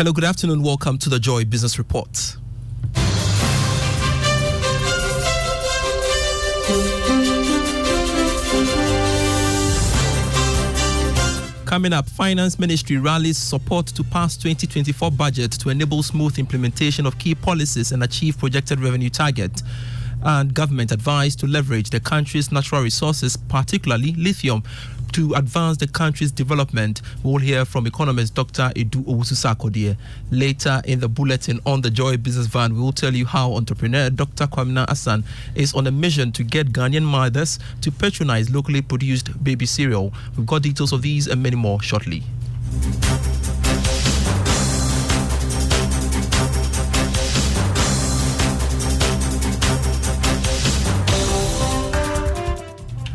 Hello, good afternoon. Welcome to the Joy Business Report. Coming up, Finance Ministry rallies support to pass 2024 budget to enable smooth implementation of key policies and achieve projected revenue target. And government advised to leverage the country's natural resources, particularly lithium, to advance the country's development. We'll hear from economist Dr. Edu Owusu-Sarkodie. Later in the bulletin on the Joy Business Van, we will tell you how entrepreneur Dr. Kwamina Asan is on a mission to get Ghanaian mothers to patronize locally produced baby cereal. We've got details of these and many more shortly.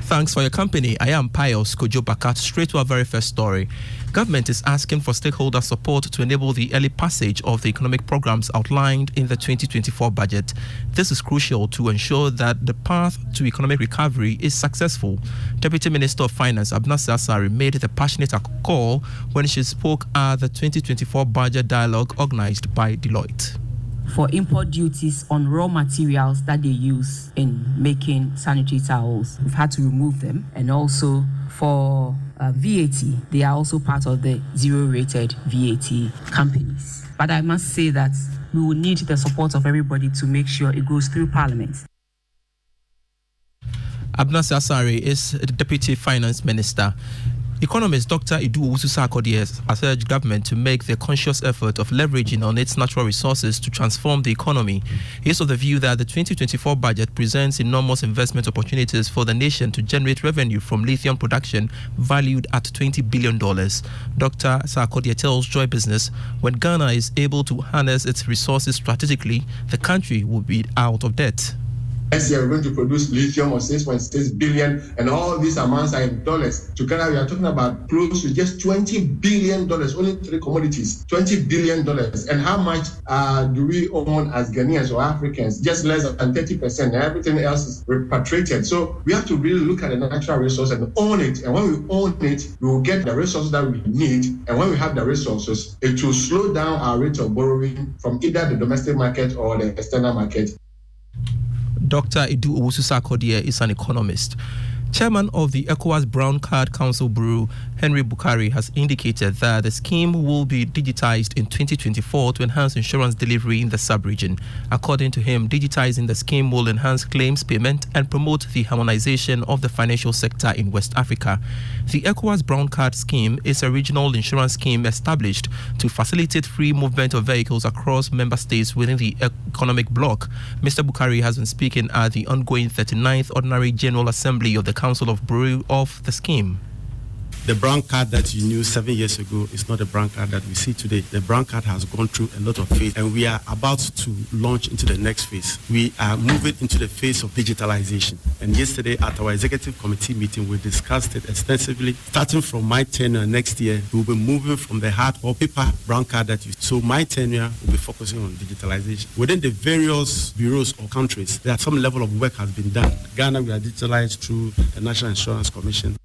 Thanks for your company. I am Pius Kojo Bakat. Straight to our very first story. Government is asking for stakeholder support to enable the early passage of the economic programs outlined in the 2024 budget. This is crucial to ensure that the path to economic recovery is successful. Deputy Minister of Finance Abnasir Asare made the passionate call when she spoke at the 2024 budget dialogue organized by Deloitte. For import duties on raw materials that they use in making sanitary towels, we've had to remove them. And also for VAT, they are also part of the zero-rated VAT companies. But I must say that we will need the support of everybody to make sure it goes through Parliament. Abnasir Asare is the Deputy Finance Minister. Economist Dr. Edu Owusu-Sarkodie has urged government to make the conscious effort of leveraging on its natural resources to transform the economy. He is of the view that the 2024 budget presents enormous investment opportunities for the nation to generate revenue from lithium production valued at $20 billion. Dr. Sarkodie tells Joy Business, when Ghana is able to harness its resources strategically, the country will be out of debt. Next year, we're going to produce lithium of 6.6 billion, and all these amounts are in dollars. Together, we are talking about close to just $20 billion, only three commodities, $20 billion. And how much do we own as Ghanaians or Africans? Just less than 30%, and everything else is repatriated. So we have to really look at the natural resource and own it. And when we own it, we will get the resources that we need. And when we have the resources, it will slow down our rate of borrowing from either the domestic market or the external market. Dr. Edu Owusu-Sarkodie is an economist. Chairman of the ECOWAS Brown Card Council Bureau, Henry Bukari, has indicated that the scheme will be digitized in 2024 to enhance insurance delivery in the sub-region. According to him, digitizing the scheme will enhance claims payment and promote the harmonization of the financial sector in West Africa. The ECOWAS Brown Card scheme is a regional insurance scheme established to facilitate free movement of vehicles across member states within the economic bloc. Mr. Bukari has been speaking at the ongoing 39th Ordinary General Assembly of the Council of Bureau of the scheme. The brown card that you knew 7 years ago is not the brown card that we see today. The brown card has gone through a lot of phase, and we are about to launch into the next phase. We are moving into the phase of digitalization. And yesterday at our executive committee meeting, we discussed it extensively. Starting from my tenure next year, we'll be moving from the hard or paper brown card that you. So my tenure will be focusing on digitalization. Within the various bureaus or countries, there some level of work has been done. Ghana, we are digitalized through the National Insurance Commission.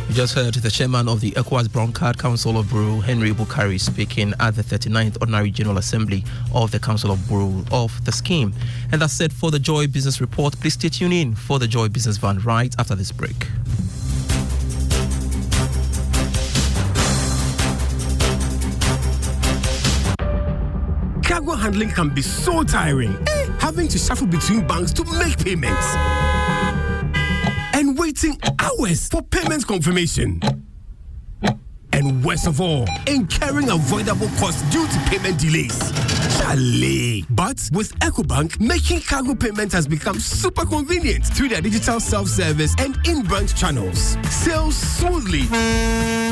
You just heard the chairman of the ECOWAS Brown Card Council of Bureau, Henry Bukari, speaking at the 39th Ordinary General Assembly of the Council of Bureau of the scheme. And that's it for the Joy Business Report. Please stay tuned in for the Joy Business Van right after this break. Cargo handling can be so tiring. Having to shuffle between banks to make payments. And waiting hours for payment confirmation. And worst of all, incurring avoidable costs due to payment delays. Chalet. But with EcoBank, making cargo payment has become super convenient through their digital self-service and in-branch channels. Sail smoothly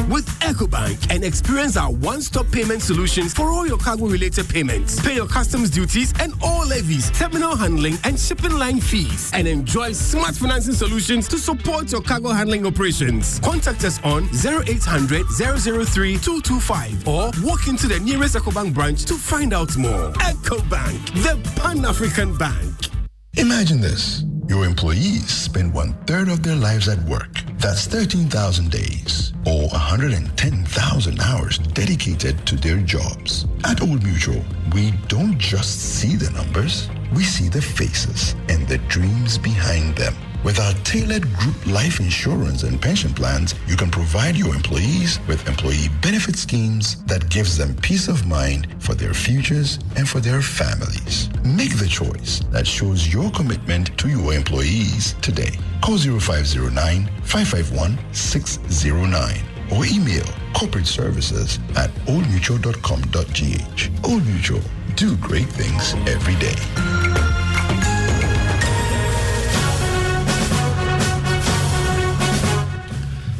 with EcoBank and experience our one-stop payment solutions for all your cargo-related payments. Pay your customs duties and all levies, terminal handling and shipping line fees, and enjoy smart financing solutions to support your cargo handling operations. Contact us on 0800 003 225 or walk into the nearest EcoBank branch to find out more. EcoBank, the Pan-African Bank. Imagine this. Your employees spend 1/3 of their lives at work. That's 13,000 days or 110,000 hours dedicated to their jobs. At Old Mutual, we don't just see the numbers, we see the faces and the dreams behind them. With our tailored group life insurance and pension plans, you can provide your employees with employee benefit schemes that gives them peace of mind for their futures and for their families. Make the choice that shows your commitment to your employees today. Call 0509-551-609 or email corporate services at oldmutual.com.gh. Old Mutual, do great things every day.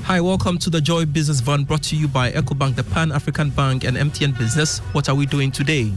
Hi, welcome to the Joy Business Van, brought to you by EcoBank, the Pan-African Bank, and MTN Business. What are we doing today?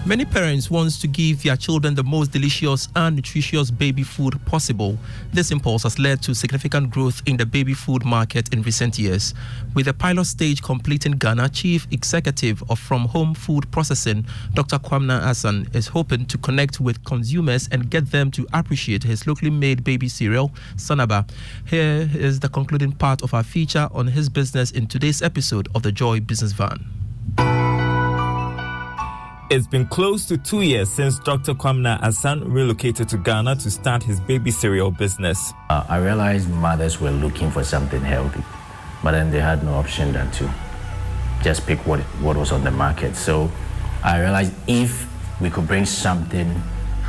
Many parents want to give their children the most delicious and nutritious baby food possible. This impulse has led to significant growth in the baby food market in recent years. With the pilot stage complete in Ghana, Chief Executive of From Home Food Processing, Dr. Kwamna Hassan, is hoping to connect with consumers and get them to appreciate his locally made baby cereal, Sanaba. Here is the concluding part of our feature on his business in today's episode of the Joy Business Van. It's been close to 2 years since Dr. Kwamna Hassan relocated to Ghana to start his baby cereal business. I realized mothers were looking for something healthy, but then they had no option than to just pick what was on the market. So I realized if we could bring something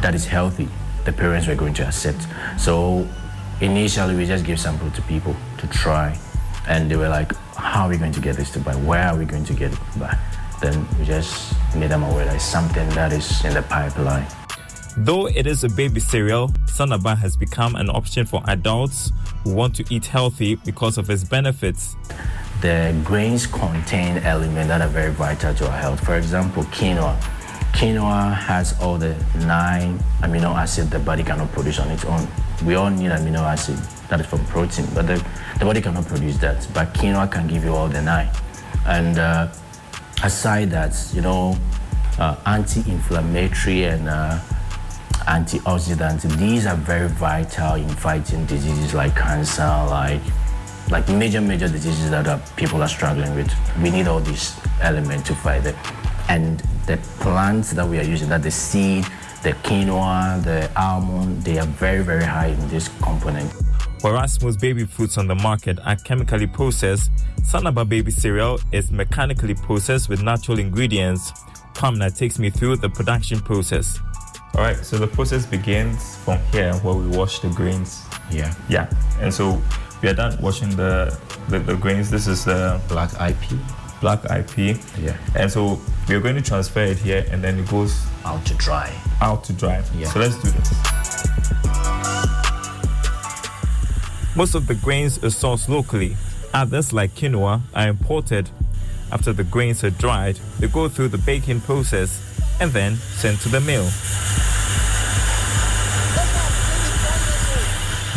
that is healthy, the parents were going to accept. So initially we just gave sample to people to try, and they were like, how are we going to get this to buy? Where are we going to get it to buy? Then we just made them aware that it's something that is in the pipeline. Though it is a baby cereal, Sanaba has become an option for adults who want to eat healthy because of its benefits. The grains contain elements that are very vital to our health. For example, quinoa. Quinoa has all the 9 amino acids the body cannot produce on its own. We all need amino acid, that is from protein, but the body cannot produce that. But quinoa can give you all the 9. And aside that, anti-inflammatory and antioxidants, these are very vital in fighting diseases like cancer, like major diseases that people are struggling with. We need all these elements to fight them. And the plants that we are using, that the seed, the quinoa, the almond, they are very, very high in this component. Whereas most baby foods on the market are chemically processed, Sanaba baby cereal is mechanically processed with natural ingredients. Kwamna takes me through the production process. All right, so the process begins from here where we wash the grains. Yeah. And so we are done washing the grains. This is the black IP. Yeah. And so we are going to transfer it here, and then it goes out to dry. Yeah. So let's do this. Most of the grains are sourced locally. Others, like quinoa, are imported. After the grains are dried, they go through the baking process and then sent to the mill.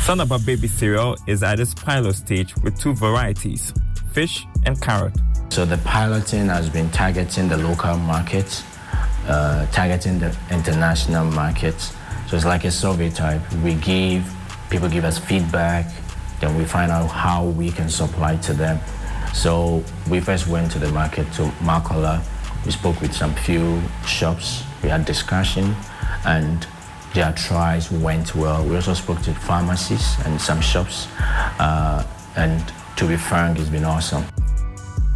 Sanaba baby cereal is at its pilot stage with 2 varieties, fish and carrot. So the piloting has been targeting the local market, targeting the international market. So it's like a survey type. People give us feedback, then we find out how we can supply to them. So we first went to the market, to Makola. We spoke with some few shops. We had discussion, and their tries went well. We also spoke to pharmacies and some shops, and to be frank, it's been awesome.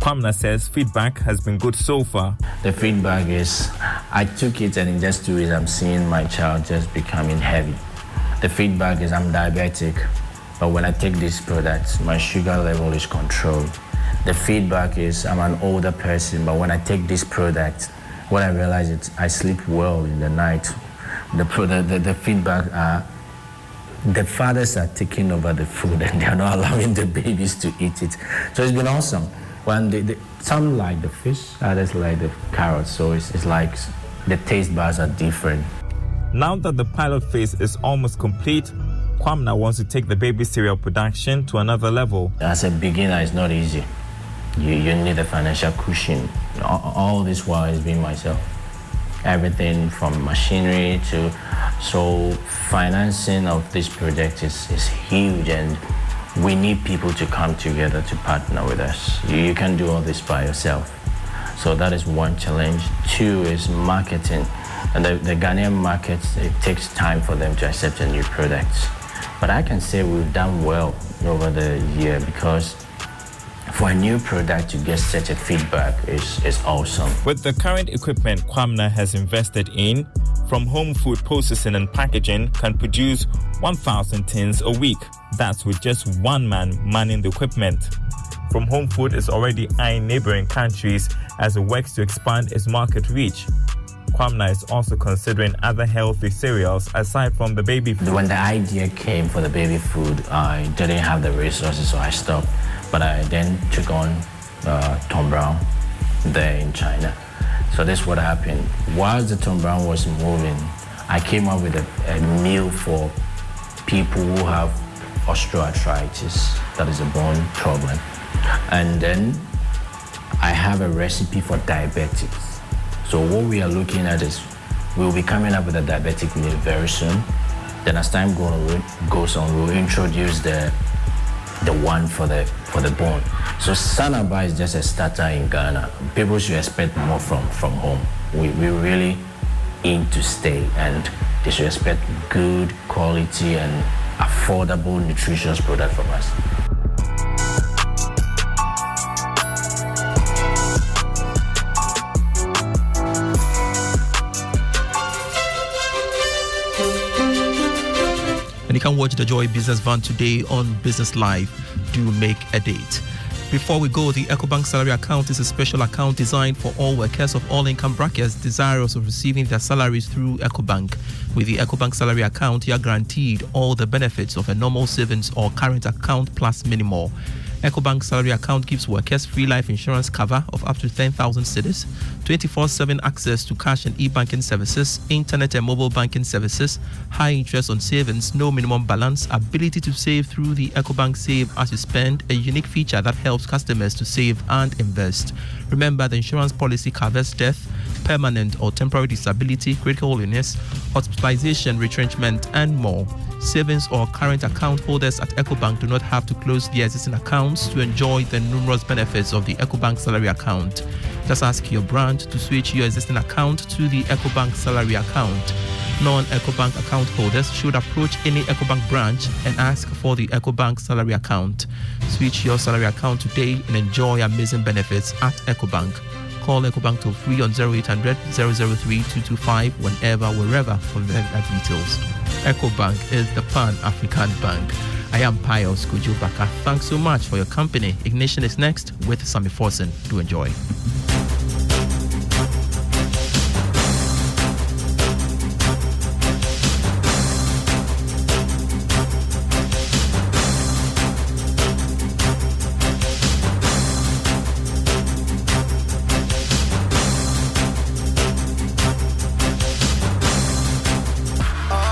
Kwamna says feedback has been good so far. The feedback is, I took it, and in just 2 weeks, I'm seeing my child just becoming heavy. The feedback is, I'm diabetic, but when I take this product, my sugar level is controlled. The feedback is, I'm an older person, but when I take this product, what I realize is I sleep well in the night. The feedback are, the fathers are taking over the food and they're not allowing the babies to eat it. So it's been awesome. Some like the fish, others like the carrots, so it's like the taste bars are different. Now that the pilot phase is almost complete, Kwamna wants to take the baby cereal production to another level. As a beginner, it's not easy. You need a financial cushion. All this while is being myself. everything from machinery to, so financing of this project is huge, and we need people to come together to partner with us. You can't do all this by yourself. So that is one challenge. Two is marketing. And the Ghanaian market, it takes time for them to accept a new product. But I can say we've done well over the year, because for a new product to get such a feedback is awesome. With the current equipment Kwamna has invested in, From Home Food Processing and Packaging can produce 1,000 tins a week. That's with just one man manning the equipment. From Home Food is already eyeing neighboring countries as it works to expand its market reach. Kwamna is also considering other healthy cereals aside from the baby food. When the idea came for the baby food, I didn't have the resources, so I stopped. But I then took on Tom Brown there in China. So this is what happened. While the Tom Brown was moving, I came up with a meal for people who have osteoarthritis, that is a bone problem. And then I have a recipe for diabetics. So what we are looking at is we'll be coming up with a diabetic meal very soon. Then as time goes on, we'll introduce the one for the bone. So Sanaba is just a starter in Ghana. People should expect more from home. We really aim to stay, and they should expect good quality and affordable, nutritious product from us. And you can watch the Joy Business Van today on Business Live. Do make a date. Before we go, the EcoBank salary account is a special account designed for all workers of all income brackets desirous of receiving their salaries through EcoBank. With the EcoBank salary account, you are guaranteed all the benefits of a normal savings or current account plus many more. EcoBank salary account gives workers free life insurance cover of up to 10,000 cedis, 24/7 access to cash and e-banking services, internet and mobile banking services, high interest on savings, no minimum balance, ability to save through the EcoBank Save as you spend, a unique feature that helps customers to save and invest. Remember, the insurance policy covers death, permanent or temporary disability, critical illness, hospitalization, retrenchment, and more. Savings or current account holders at EcoBank do not have to close their existing accounts to enjoy the numerous benefits of the EcoBank salary account. Just ask your branch to switch your existing account to the EcoBank salary account. Non-EcoBank account holders should approach any EcoBank branch and ask for the EcoBank salary account. Switch your salary account today and enjoy amazing benefits at EcoBank. Call EcoBank toll free on 0800 003 225 wherever for the details. EcoBank is the Pan-African Bank. I am Pius Kujubaka. Thanks so much for your company. Ignition is next with Sami Forsen. Do enjoy.